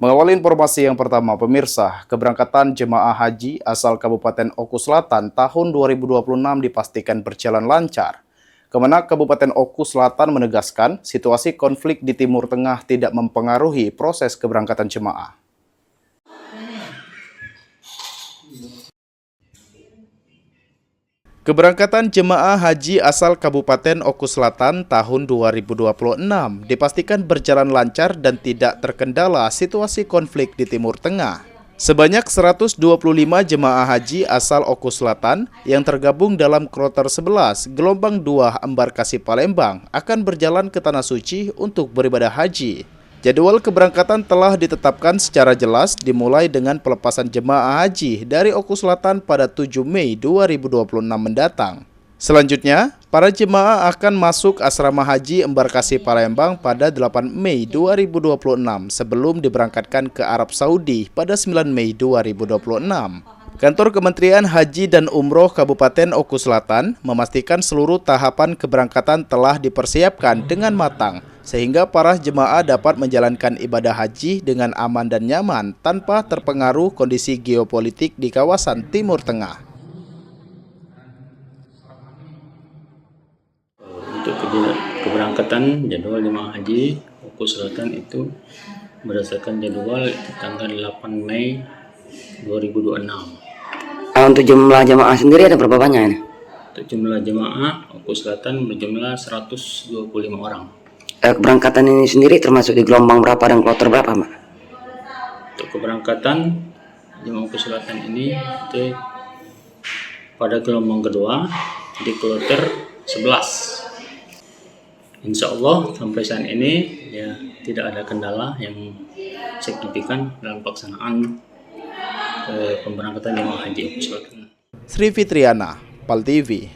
Mengawali informasi yang pertama, pemirsa, keberangkatan jemaah haji asal Kabupaten Oku Selatan tahun 2026 dipastikan berjalan lancar. Kemenak Kabupaten Oku Selatan menegaskan situasi konflik di Timur Tengah tidak mempengaruhi proses keberangkatan jemaah. Keberangkatan jemaah haji asal Kabupaten Oku Selatan tahun 2026 dipastikan berjalan lancar dan tidak terkendala situasi konflik di Timur Tengah. Sebanyak 125 jemaah haji asal Oku Selatan yang tergabung dalam kloter 11 gelombang 2 embarkasi Palembang akan berjalan ke Tanah Suci untuk beribadah haji. Jadwal keberangkatan telah ditetapkan secara jelas dimulai dengan pelepasan jemaah haji dari Oku Selatan pada 7 Mei 2026 mendatang. Selanjutnya, para jemaah akan masuk asrama haji embarkasi Palembang pada 8 Mei 2026 sebelum diberangkatkan ke Arab Saudi pada 9 Mei 2026. Kantor Kementerian Haji dan Umroh Kabupaten Oku Selatan memastikan seluruh tahapan keberangkatan telah dipersiapkan dengan matang, sehingga para jemaah dapat menjalankan ibadah haji dengan aman dan nyaman tanpa terpengaruh kondisi geopolitik di kawasan Timur Tengah. Untuk keberangkatan jadwal jemaah haji Oku Selatan itu berdasarkan jadwal tanggal 8 Mei 2026. Untuk jumlah jemaah sendiri ada berapa banyak ini? Untuk jumlah jemaah Oku Selatan berjumlah 125 orang. Keberangkatan ini sendiri termasuk di gelombang berapa dan kloter berapa, Pak? Untuk keberangkatan jemaah Oku Selatan ini itu pada gelombang kedua di kloter 11. Insya Allah sampai saat ini ya tidak ada kendala yang signifikan dalam pelaksanaan pemberangkatan jemaah haji Oku Selatan. Sri Fitriana, PAL TV.